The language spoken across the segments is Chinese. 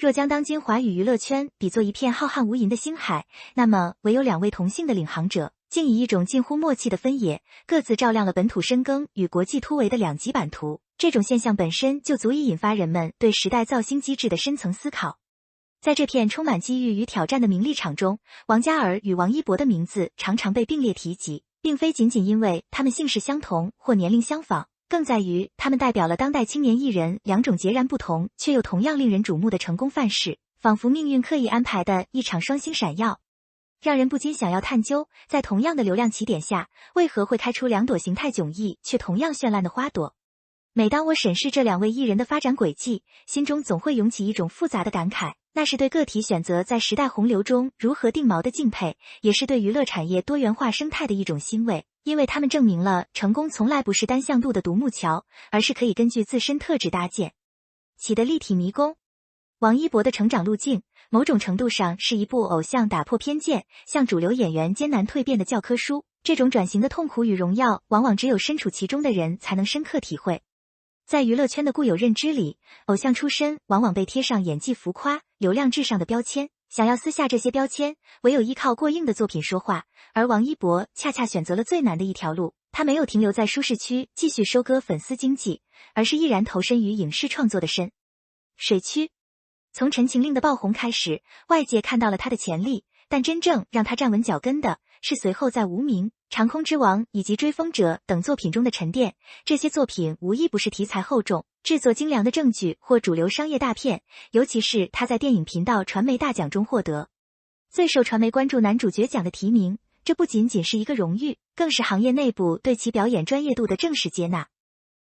若将当今华语娱乐圈比作一片浩瀚无垠的星海，那么唯有两位同性的领航者，竟以一种近乎默契的分野，各自照亮了本土深耕与国际突围的两极版图。这种现象本身就足以引发人们对时代造星机制的深层思考。在这片充满机遇与挑战的名利场中，王嘉尔与王一博的名字常常被并列提及，并非仅仅因为他们姓氏相同或年龄相仿，更在于他们代表了当代青年艺人两种截然不同却又同样令人瞩目的成功范式，仿佛命运刻意安排的一场双星闪耀，让人不禁想要探究，在同样的流量起点下，为何会开出两朵形态迥异却同样绚烂的花朵。每当我审视这两位艺人的发展轨迹，心中总会涌起一种复杂的感慨，那是对个体选择在时代洪流中如何定锚的敬佩，也是对娱乐产业多元化生态的一种欣慰，因为他们证明了成功从来不是单向度的独木桥，而是可以根据自身特质搭建起的立体迷宫。王一博的成长路径，某种程度上是一部偶像打破偏见，向主流演员艰难蜕变的教科书，这种转型的痛苦与荣耀，往往只有身处其中的人才能深刻体会。在娱乐圈的固有认知里，偶像出身往往被贴上演技浮夸、流量至上的标签，想要撕下这些标签，唯有依靠过硬的作品说话。而王一博恰恰选择了最难的一条路，他没有停留在舒适区继续收割粉丝经济，而是毅然投身于影视创作的深水区。从《陈情令》的爆红开始，外界看到了他的潜力，但真正让他站稳脚跟的是随后在《无名》《长空之王》以及《追风者》等作品中的沉淀。这些作品无一不是题材厚重、制作精良的正剧或主流商业大片，尤其是他在电影频道传媒大奖中获得最受传媒关注男主角奖的提名，这不仅仅是一个荣誉，更是行业内部对其表演专业度的正式接纳。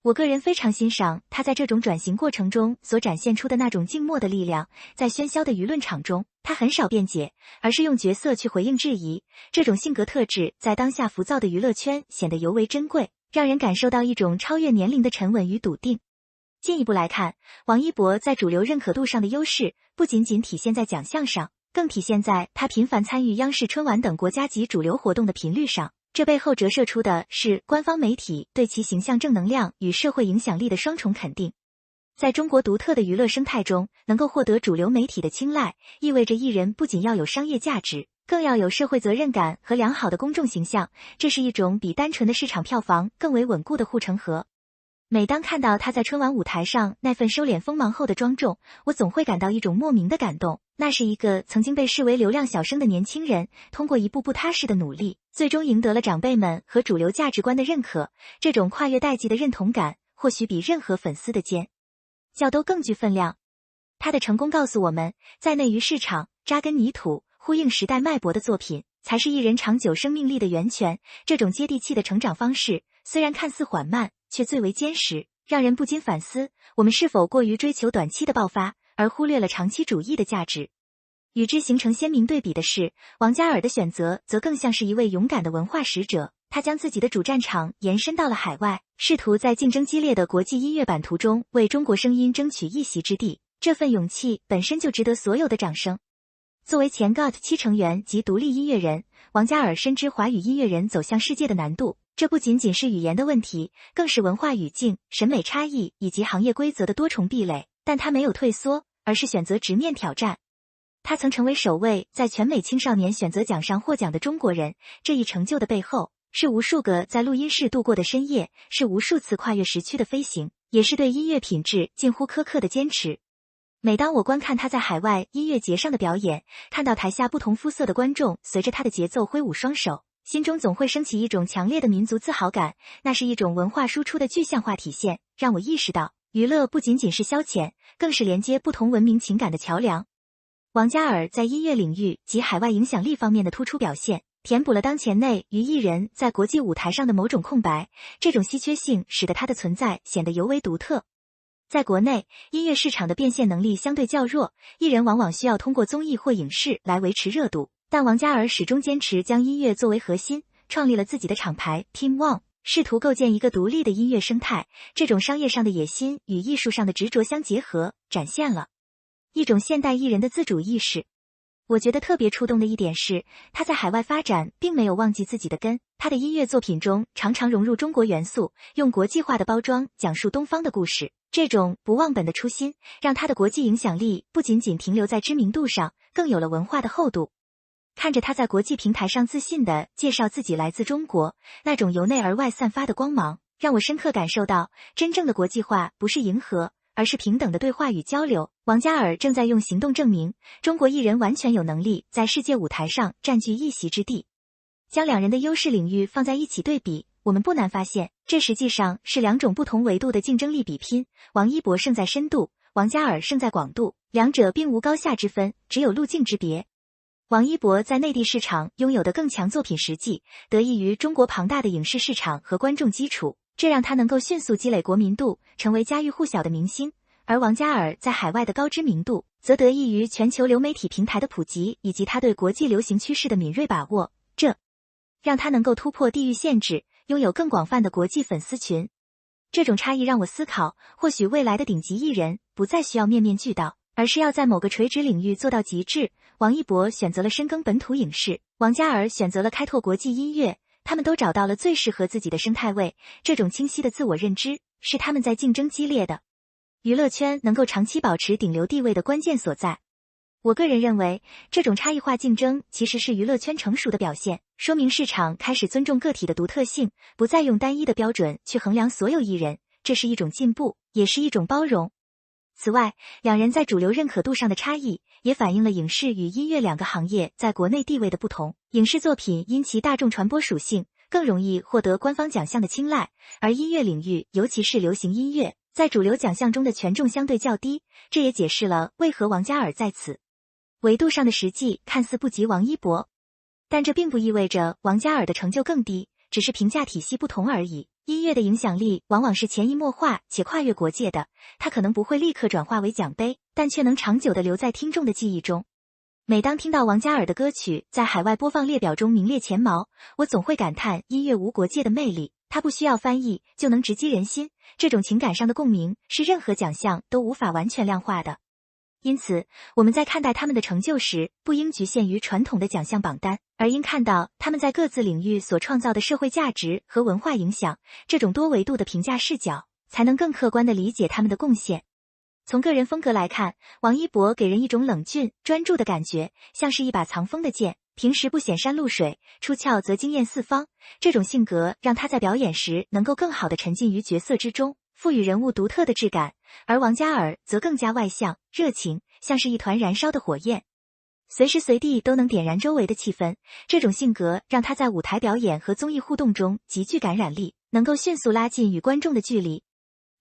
我个人非常欣赏他在这种转型过程中所展现出的那种静默的力量，在喧嚣的舆论场中，他很少辩解，而是用角色去回应质疑。这种性格特质在当下浮躁的娱乐圈显得尤为珍贵，让人感受到一种超越年龄的沉稳与笃定。进一步来看，王一博在主流认可度上的优势，不仅仅体现在奖项上，更体现在他频繁参与央视春晚等国家级主流活动的频率上。这背后折射出的是官方媒体对其形象正能量与社会影响力的双重肯定。在中国独特的娱乐生态中，能够获得主流媒体的青睐，意味着艺人不仅要有商业价值，更要有社会责任感和良好的公众形象，这是一种比单纯的市场票房更为稳固的护城河。每当看到他在春晚舞台上那份收敛锋芒后的庄重，我总会感到一种莫名的感动。那是一个曾经被视为流量小生的年轻人，通过一步步踏实的努力，最终赢得了长辈们和主流价值观的认可。这种跨越代际的认同感，或许比任何粉丝的尖叫都更具分量。他的成功告诉我们，在内于市场、扎根泥土、呼应时代脉搏的作品，才是艺人长久生命力的源泉。这种接地气的成长方式，虽然看似缓慢，却最为坚实，让人不禁反思，我们是否过于追求短期的爆发，而忽略了长期主义的价值。与之形成鲜明对比的是，王嘉尔的选择则更像是一位勇敢的文化使者，他将自己的主战场延伸到了海外，试图在竞争激烈的国际音乐版图中为中国声音争取一席之地。这份勇气本身就值得所有的掌声。作为前 GOT7 成员及独立音乐人，王嘉尔深知华语音乐人走向世界的难度，这不仅仅是语言的问题，更是文化语境、审美差异以及行业规则的多重壁垒，但他没有退缩，而是选择直面挑战。他曾成为首位在全美青少年选择奖上获奖的中国人，这一成就的背后，是无数个在录音室度过的深夜，是无数次跨越时区的飞行，也是对音乐品质近乎苛刻的坚持。每当我观看他在海外音乐节上的表演，看到台下不同肤色的观众随着他的节奏挥舞双手，心中总会升起一种强烈的民族自豪感，那是一种文化输出的具象化体现，让我意识到，娱乐不仅仅是消遣，更是连接不同文明情感的桥梁。王嘉尔在音乐领域及海外影响力方面的突出表现，填补了当前内娱艺人在国际舞台上的某种空白，这种稀缺性使得他的存在显得尤为独特。在国内，音乐市场的变现能力相对较弱，艺人往往需要通过综艺或影视来维持热度，但王嘉尔始终坚持将音乐作为核心，创立了自己的厂牌 Team One， 试图构建一个独立的音乐生态。这种商业上的野心与艺术上的执着相结合，展现了一种现代艺人的自主意识。我觉得特别触动的一点是，他在海外发展并没有忘记自己的根，他的音乐作品中常常融入中国元素，用国际化的包装讲述东方的故事，这种不忘本的初心，让他的国际影响力不仅仅停留在知名度上，更有了文化的厚度。看着他在国际平台上自信地介绍自己来自中国，那种由内而外散发的光芒，让我深刻感受到，真正的国际化不是迎合，而是平等的对话与交流。王嘉尔正在用行动证明，中国艺人完全有能力在世界舞台上占据一席之地。将两人的优势领域放在一起对比，我们不难发现，这实际上是两种不同维度的竞争力比拼。王一博胜在深度，王嘉尔胜在广度，两者并无高下之分，只有路径之别。王一博在内地市场拥有的更强作品实际，得益于中国庞大的影视市场和观众基础，这让他能够迅速积累国民度，成为家喻户晓的明星。而王嘉尔在海外的高知名度，则得益于全球流媒体平台的普及，以及他对国际流行趋势的敏锐把握，这让他能够突破地域限制，拥有更广泛的国际粉丝群。这种差异让我思考，或许未来的顶级艺人不再需要面面俱到，而是要在某个垂直领域做到极致。王一博选择了深耕本土影视，王嘉尔选择了开拓国际音乐，他们都找到了最适合自己的生态位。这种清晰的自我认知，是他们在竞争激烈的娱乐圈能够长期保持顶流地位的关键所在。我个人认为，这种差异化竞争其实是娱乐圈成熟的表现，说明市场开始尊重个体的独特性，不再用单一的标准去衡量所有艺人，这是一种进步，也是一种包容。此外，两人在主流认可度上的差异，也反映了影视与音乐两个行业在国内地位的不同。影视作品因其大众传播属性，更容易获得官方奖项的青睐，而音乐领域，尤其是流行音乐，在主流奖项中的权重相对较低，这也解释了为何王嘉尔在此维度上的实际看似不及王一博。但这并不意味着王嘉尔的成就更低，只是评价体系不同而已。音乐的影响力往往是潜移默化且跨越国界的，它可能不会立刻转化为奖杯，但却能长久地留在听众的记忆中。每当听到王嘉尔的歌曲在海外播放列表中名列前茅，我总会感叹音乐无国界的魅力，它不需要翻译就能直击人心，这种情感上的共鸣是任何奖项都无法完全量化的。因此，我们在看待他们的成就时，不应局限于传统的奖项榜单，而应看到他们在各自领域所创造的社会价值和文化影响。这种多维度的评价视角，才能更客观地理解他们的贡献。从个人风格来看，王一博给人一种冷峻、专注的感觉，像是一把藏锋的剑，平时不显山露水，出鞘则惊艳四方。这种性格让他在表演时能够更好地沉浸于角色之中，赋予人物独特的质感。而王嘉尔则更加外向、热情，像是一团燃烧的火焰，随时随地都能点燃周围的气氛。这种性格让他在舞台表演和综艺互动中极具感染力，能够迅速拉近与观众的距离。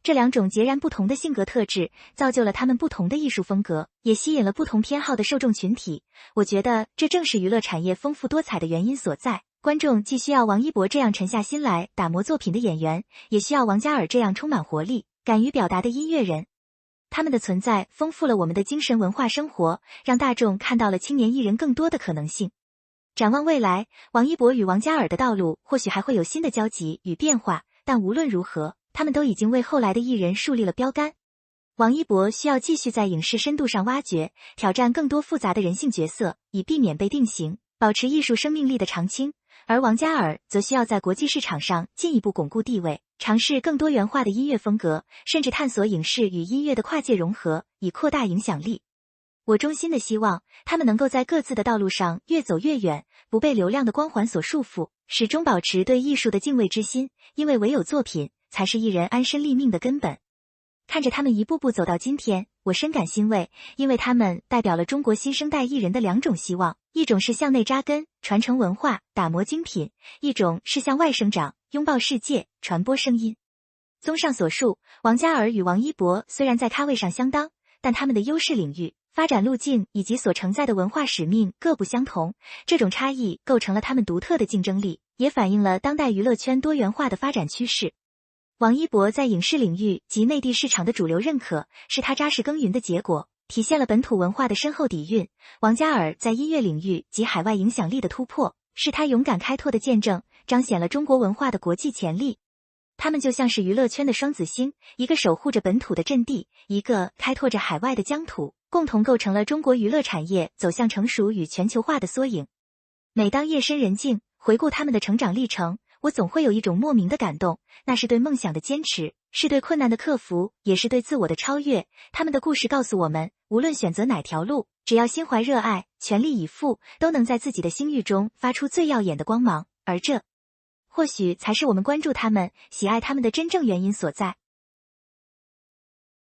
这两种截然不同的性格特质，造就了他们不同的艺术风格，也吸引了不同偏好的受众群体。我觉得这正是娱乐产业丰富多彩的原因所在。观众既需要王一博这样沉下心来打磨作品的演员，也需要王嘉尔这样充满活力、敢于表达的音乐人。他们的存在丰富了我们的精神文化生活，让大众看到了青年艺人更多的可能性。展望未来，王一博与王嘉尔的道路或许还会有新的交集与变化，但无论如何，他们都已经为后来的艺人树立了标杆。王一博需要继续在影视深度上挖掘，挑战更多复杂的人性角色，以避免被定型，保持艺术生命力的长青。而王嘉尔则需要在国际市场上进一步巩固地位，尝试更多元化的音乐风格，甚至探索影视与音乐的跨界融合，以扩大影响力。我衷心的希望他们能够在各自的道路上越走越远，不被流量的光环所束缚，始终保持对艺术的敬畏之心，因为唯有作品才是艺人安身立命的根本。看着他们一步步走到今天，我深感欣慰，因为他们代表了中国新生代艺人的两种希望，一种是向内扎根，传承文化，打磨精品，一种是向外生长，拥抱世界，传播声音。综上所述，王嘉尔与王一博虽然在咖位上相当，但他们的优势领域、发展路径以及所承载的文化使命各不相同，这种差异构成了他们独特的竞争力，也反映了当代娱乐圈多元化的发展趋势。王一博在影视领域及内地市场的主流认可，是他扎实耕耘的结果，体现了本土文化的深厚底蕴。王嘉尔在音乐领域及海外影响力的突破，是他勇敢开拓的见证，彰显了中国文化的国际潜力。他们就像是娱乐圈的双子星，一个守护着本土的阵地，一个开拓着海外的疆土，共同构成了中国娱乐产业走向成熟与全球化的缩影。每当夜深人静，回顾他们的成长历程，我总会有一种莫名的感动，那是对梦想的坚持，是对困难的克服，也是对自我的超越。他们的故事告诉我们，无论选择哪条路，只要心怀热爱，全力以赴，都能在自己的星域中发出最耀眼的光芒。而这，或许才是我们关注他们、喜爱他们的真正原因所在。